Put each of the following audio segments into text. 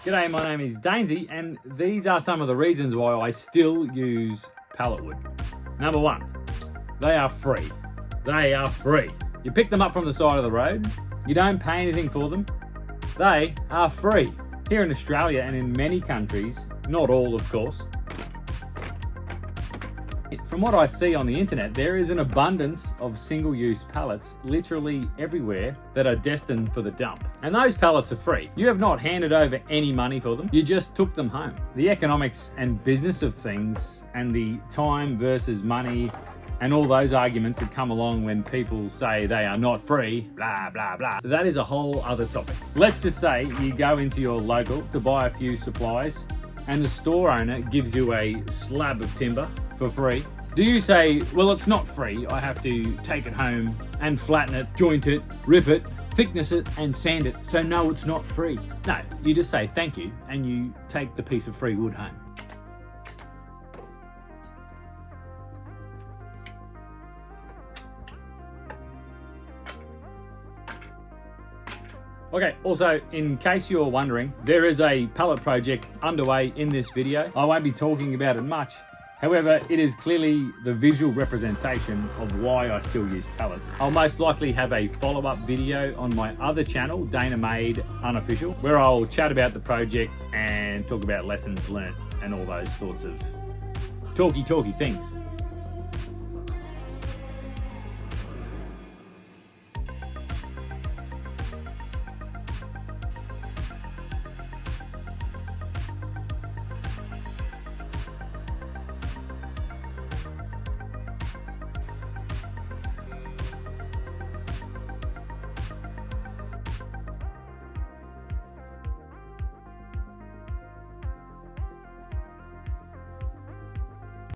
G'day, my name is Dainsy, and these are some of the reasons why I still use Palletwood. Number one, they are free. They are free. You pick them up from the side of the road, you don't pay anything for them. They are free. Here in Australia and in many countries, not all of course, from what I see on the internet, there is an abundance of single-use pallets literally everywhere that are destined for the dump. And those pallets are free. You have not handed over any money for them, you just took them home. The economics and business of things and the time versus money and all those arguments that come along when people say they are not free, blah, blah, blah. That is a whole other topic. Let's just say you go into your local to buy a few supplies and the store owner gives you a slab of timber for free. Do you say, well, it's not free, I have to take it home and flatten it, joint it, rip it, thickness it and sand it, so no, it's not free? No, you just say thank you and you take the piece of free wood home. Okay, also, in case you're wondering, there is a pallet project underway in this video. I won't be talking about it much. However, it is clearly the visual representation of why I still use pallets. I'll most likely have a follow-up video on my other channel, Dainer Unofficial, where I'll chat about the project and talk about lessons learned and all those sorts of talky things.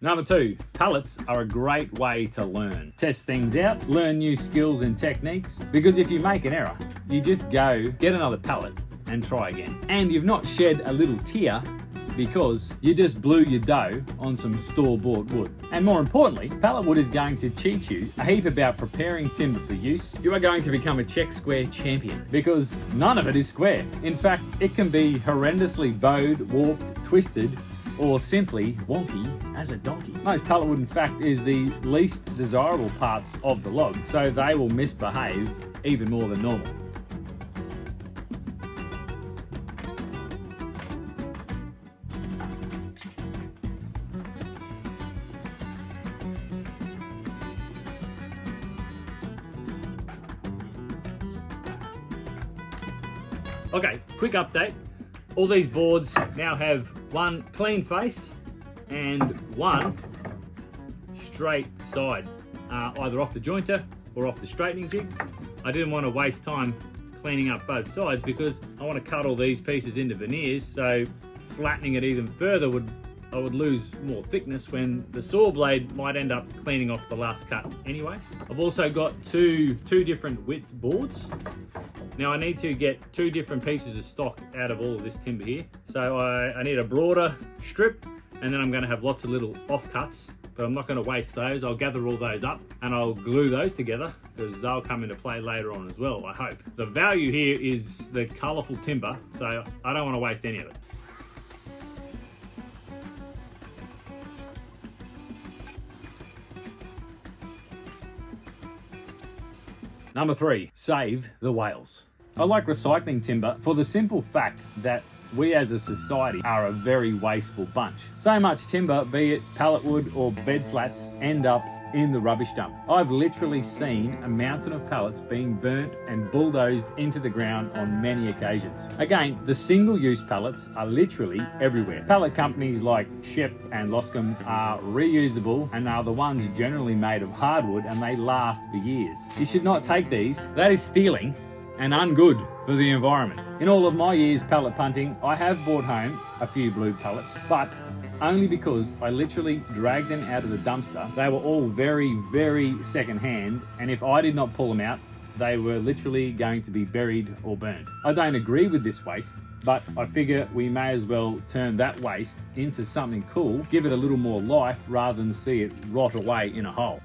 Number two, pallets are a great way to learn. Test things out, learn new skills and techniques, because if you make an error, you just go get another pallet and try again. And you've not shed a little tear because you just blew your dough on some store-bought wood. And more importantly, Palletwood is going to teach you a heap about preparing timber for use. You are going to become a check square champion because none of it is square. In fact, it can be horrendously bowed, warped, twisted, or simply wonky as a donkey. Most palletwood, in fact, is the least desirable parts of the log, so they will misbehave even more than normal. Okay, quick update. All these boards now have one clean face and one straight side, either off the jointer or off the straightening jig. I didn't want to waste time cleaning up both sides because I want to cut all these pieces into veneers, so flattening it even further I would lose more thickness when the saw blade might end up cleaning off the last cut anyway. I've also got two different width boards. Now I need to get two different pieces of stock out of all of this timber here. So I need a broader strip, and then I'm going to have lots of little offcuts, but I'm not going to waste those. I'll gather all those up and I'll glue those together because they'll come into play later on as well, I hope. The value here is the colourful timber, so I don't want to waste any of it. Number three, save the whales. I like recycling timber for the simple fact that we as a society are a very wasteful bunch. So much timber, be it pallet wood or bed slats, end up in the rubbish dump. I've literally seen a mountain of pallets being burnt and bulldozed into the ground on many occasions. Again, the single-use pallets are literally everywhere. Pallet companies like Shep and Loscombe are reusable and are the ones generally made of hardwood and they last for years. You should not take these. That is stealing and ungood for the environment. In all of my years pallet punting, I have brought home a few blue pallets, but only because I literally dragged them out of the dumpster. They were all very second-hand, and if I did not pull them out, they were literally going to be buried or burned. I don't agree with this waste, but I figure we may as well turn that waste into something cool, give it a little more life rather than see it rot away in a hole.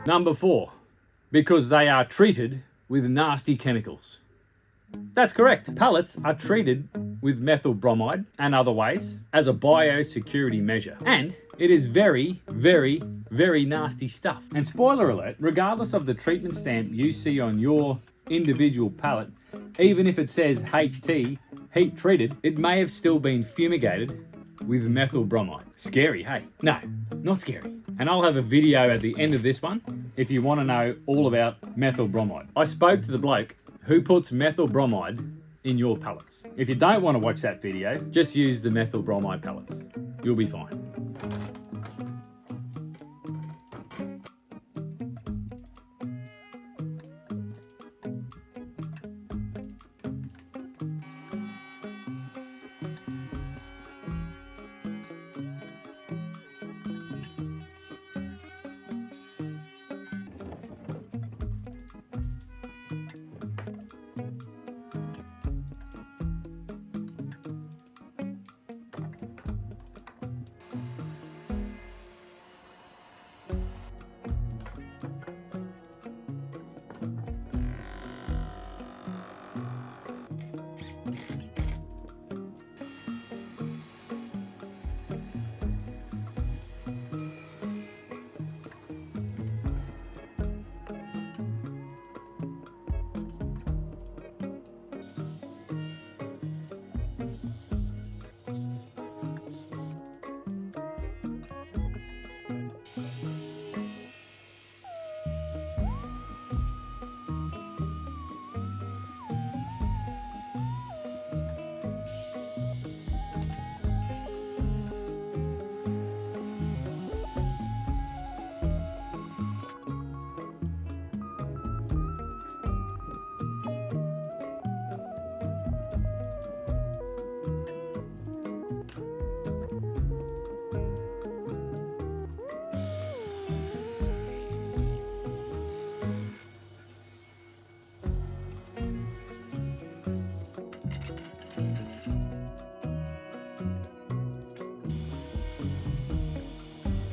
Number 4, because they are treated with nasty chemicals. That's correct. Pallets are treated with methyl bromide and other ways as a biosecurity measure. And it is very, very, very nasty stuff. And spoiler alert, regardless of the treatment stamp you see on your individual pallet, even if it says HT, heat treated, it may have still been fumigated with methyl bromide. Scary, hey? No, not scary. And I'll have a video at the end of this one if you want to know all about methyl bromide. I spoke to the bloke who puts methyl bromide in your pallets. If you don't want to watch that video, just use the methyl bromide pallets. You'll be fine.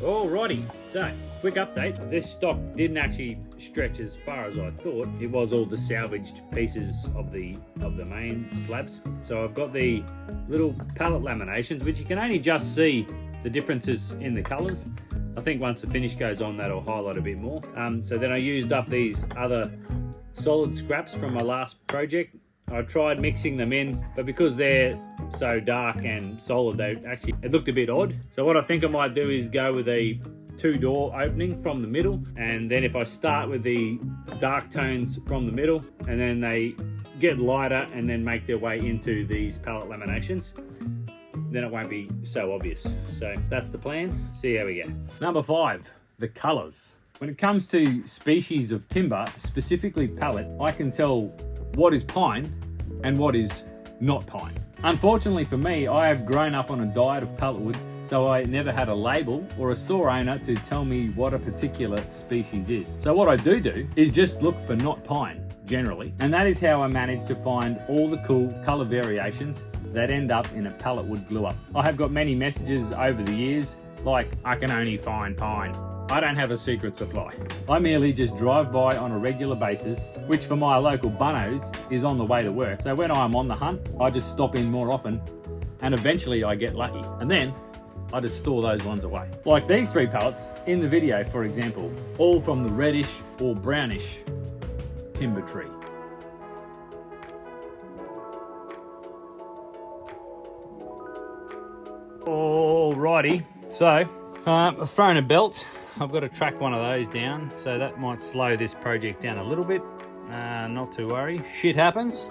Alrighty, so quick update. This stock didn't actually stretch as far as I thought. It was all the salvaged pieces of the main slabs. So I've got the little pallet laminations, which you can only just see the differences in the colours. I think once the finish goes on, that'll highlight a bit more. So then I used up these other solid scraps from my last project. I tried mixing them in, but because they're so dark and solid, it looked a bit odd. So what I think I might do is go with a 2-door opening from the middle, and then if I start with the dark tones from the middle, and then they get lighter and then make their way into these pallet laminations, then it won't be so obvious. So that's the plan. See how we go. Number 5, the colours. When it comes to species of timber, specifically pallet, I can tell what is pine and what is not pine. Unfortunately for me, I have grown up on a diet of palletwood, so I never had a label or a store owner to tell me what a particular species is. So what I do is just look for not pine, generally, and that is how I managed to find all the cool colour variations that end up in a palletwood glue up. I have got many messages over the years, like, I can only find pine. I don't have a secret supply. I merely just drive by on a regular basis, which for my local bunnos is on the way to work. So when I'm on the hunt, I just stop in more often, and eventually I get lucky. And then I just store those ones away. Like these 3 pallets in the video, for example, all from the reddish or brownish timber tree. Alrighty, so I've thrown a belt. I've got to track one of those down, so that might slow this project down a little bit. Not to worry, shit happens.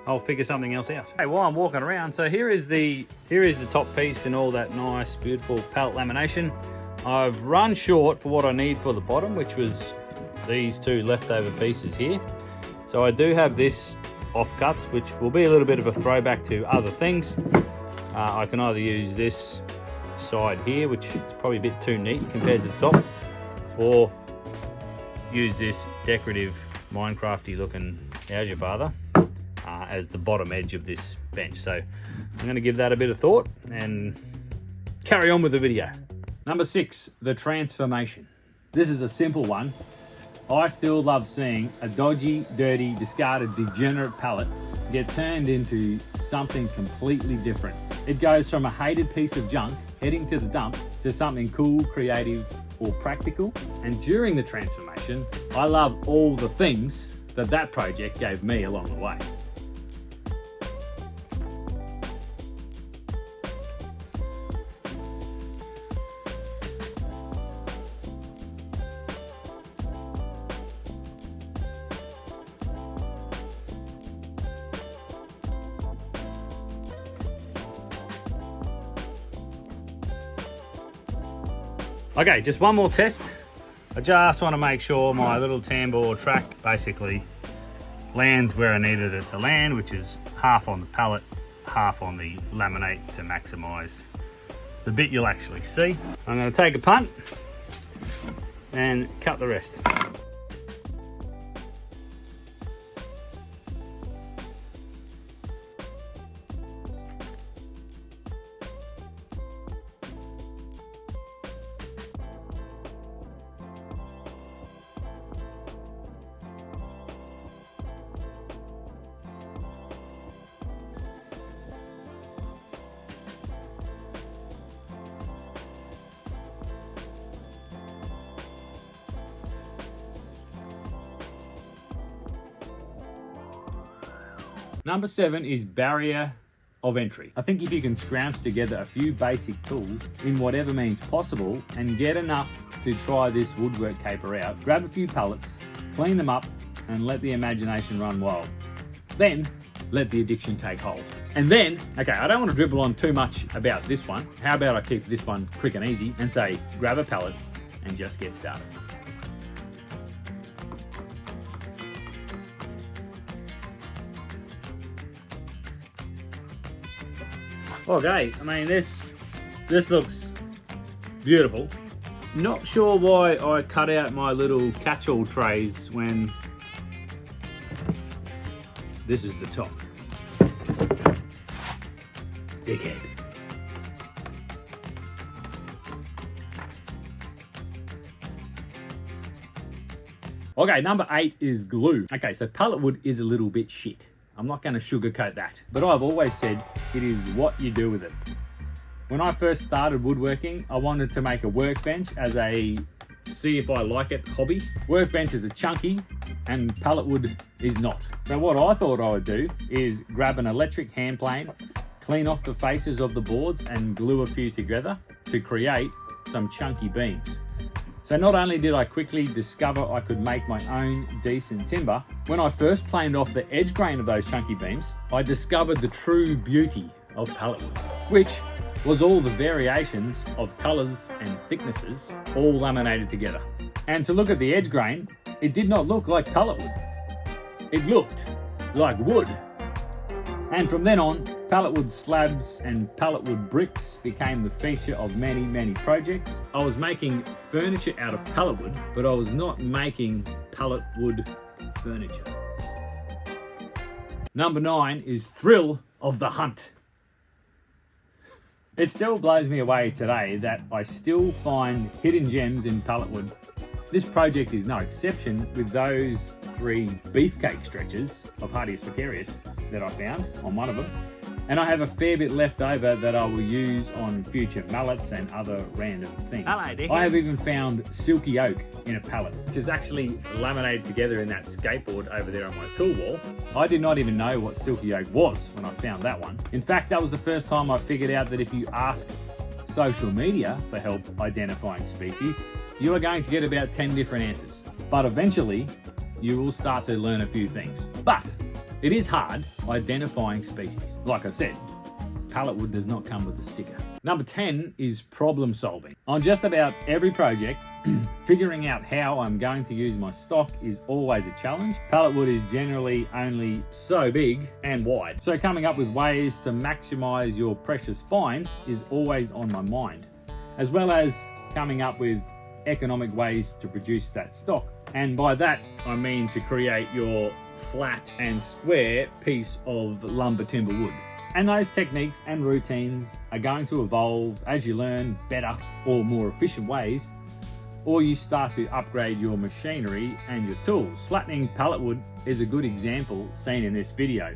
I'll figure something else out. Hey, while I'm walking around, so here is the top piece and all that nice, beautiful pallet lamination. I've run short for what I need for the bottom, which was these 2 leftover pieces here. So I do have this offcuts, which will be a little bit of a throwback to other things. I can either use this side here, which is probably a bit too neat compared to the top, or use this decorative Minecrafty looking How's Your Father as the bottom edge of this bench. So I'm going to give that a bit of thought and carry on with the video. Number 6, the transformation. This is a simple one. I still love seeing a dodgy, dirty, discarded, degenerate pallet get turned into something completely different. It goes from a hated piece of junk heading to the dump to something cool, creative, or practical. And during the transformation, I love all the things that that project gave me along the way. Okay, just one more test. I just want to make sure my little tambour track basically lands where I needed it to land, which is half on the pallet, half on the laminate to maximise the bit you'll actually see. I'm going to take a punt and cut the rest. Number 7 is barrier of entry. I think if you can scrounge together a few basic tools in whatever means possible and get enough to try this woodwork caper out, grab a few pallets, clean them up, and let the imagination run wild. Then, let the addiction take hold. And then, okay, I don't want to dribble on too much about this one. How about I keep this one quick and easy and say, grab a pallet and just get started. Okay, I mean this looks beautiful. Not sure why I cut out my little catch-all trays when this is the top. Dickhead. Okay, number 8 is glue. Okay, so pallet wood is a little bit shit. I'm not going to sugarcoat that, but I've always said it is what you do with it. When I first started woodworking, I wanted to make a workbench as a see if I like it hobby. Workbenches are chunky and pallet wood is not. So what I thought I would do is grab an electric hand plane, clean off the faces of the boards and glue a few together to create some chunky beams. So not only did I quickly discover I could make my own decent timber, when I first planed off the edge grain of those chunky beams, I discovered the true beauty of pallet wood, which was all the variations of colours and thicknesses all laminated together. And to look at the edge grain, it did not look like pallet wood. It looked like wood. And from then on, pallet wood slabs and pallet wood bricks became the feature of many, many projects. I was making furniture out of pallet wood, but I was not making pallet wood furniture. Number 9 is thrill of the hunt. It still blows me away today that I still find hidden gems in pallet wood. This project is no exception with those 3 beefcake stretchers of Hardius Vicarius that I found on one of them. And I have a fair bit left over that I will use on future mallets and other random things. Hello, I have even found silky oak in a pallet, which is actually laminated together in that skateboard over there on my tool wall. I did not even know what silky oak was when I found that one. In fact, that was the first time I figured out that if you ask social media for help identifying species, you are going to get about 10 different answers. But eventually, you will start to learn a few things. But it is hard identifying species. Like I said, pallet wood does not come with a sticker. Number 10 is problem solving. On just about every project, figuring out how I'm going to use my stock is always a challenge. Pallet wood is generally only so big and wide. So coming up with ways to maximize your precious finds is always on my mind, as well as coming up with economic ways to produce that stock. And by that, I mean to create your flat and square piece of lumber timber wood. And those techniques and routines are going to evolve as you learn better or more efficient ways or you start to upgrade your machinery and your tools. Flattening pallet wood is a good example seen in this video.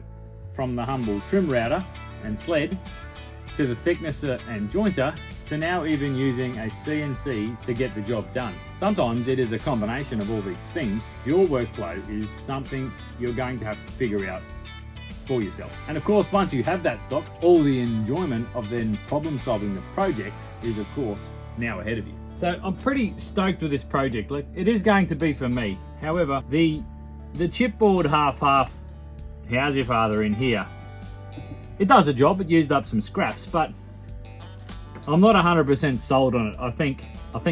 From the humble trim router and sled, to the thicknesser and jointer, to now even using a CNC to get the job done. Sometimes it is a combination of all these things. Your workflow is something you're going to have to figure out for yourself. And of course, once you have that stock, all the enjoyment of then problem solving the project is of course now ahead of you. So I'm pretty stoked with this project. Look, it is going to be for me. However, the chipboard half how's your father in here, it does a job. It used up some scraps, but I'm not 100% sold on it. I think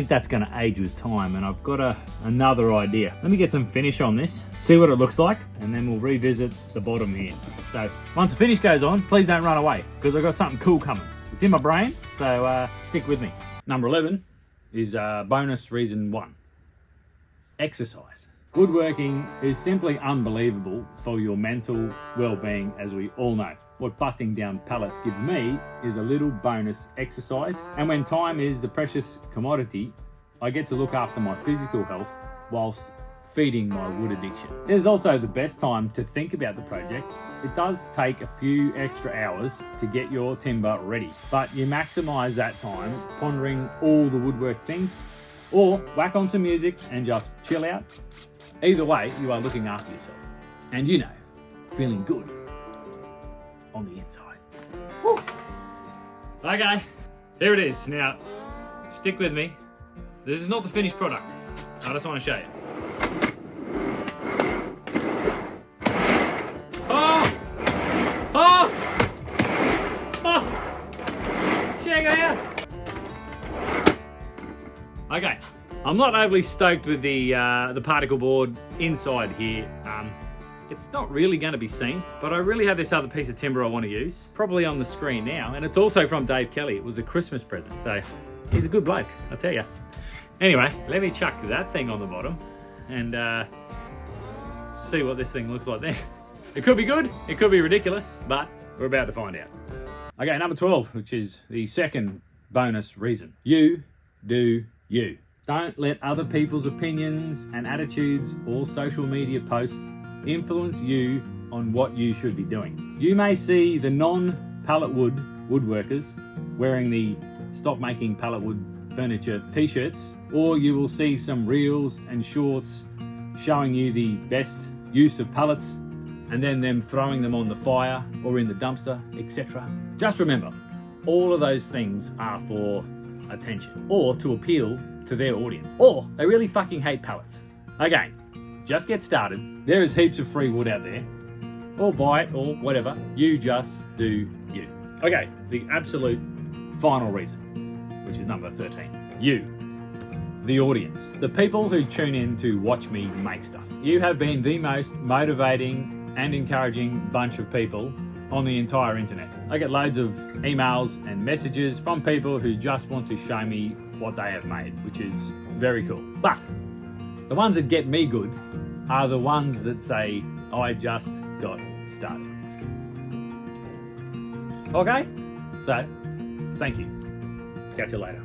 that's going to age with time, and I've got another idea. Let me get some finish on this, see what it looks like, and then we'll revisit the bottom here. So once the finish goes on, please don't run away, because I've got something cool coming. It's in my brain, so stick with me. Number 11 is bonus reason 1. Exercise. Woodworking is simply unbelievable for your mental well-being, as we all know. What busting down pallets gives me is a little bonus exercise, and when time is the precious commodity, I get to look after my physical health whilst feeding my wood addiction. It is also the best time to think about the project. It does take a few extra hours to get your timber ready, but you maximise that time pondering all the woodwork things, or whack on some music and just chill out. Either way, you are looking after yourself, and you know, feeling good on the inside. Woo. Okay, here it is. Now, stick with me. This is not the finished product. I just want to show you. Oh! Oh! Oh! Check it out. Okay, I'm not overly stoked with the particle board inside here. It's not really going to be seen, but I really have this other piece of timber I want to use, probably on the screen now, and it's also from Dave Kelly. It was a Christmas present, so he's a good bloke, I tell you. Anyway, let me chuck that thing on the bottom and see what this thing looks like then. It could be good, it could be ridiculous, but we're about to find out. Okay, number 12, which is the second bonus reason. You do you. Don't let other people's opinions and attitudes or social media posts influence you on what you should be doing. You may see the non-pallet wood woodworkers wearing the stop making pallet wood furniture t-shirts, or you will see some reels and shorts showing you the best use of pallets and then them throwing them on the fire or in the dumpster, etc. Just remember, all of those things are for attention or to appeal to their audience, or they really fucking hate pallets. Okay, just get started. There is heaps of free wood out there, or buy it, or whatever. You just do you. Okay, the absolute final reason, which is number 13. You, the audience, the people who tune in to watch me make stuff. You have been the most motivating and encouraging bunch of people on the entire internet. I get loads of emails and messages from people who just want to show me what they have made, which is very cool. But the ones that get me good are the ones that say, I just got started. Okay? So, thank you. Catch you later.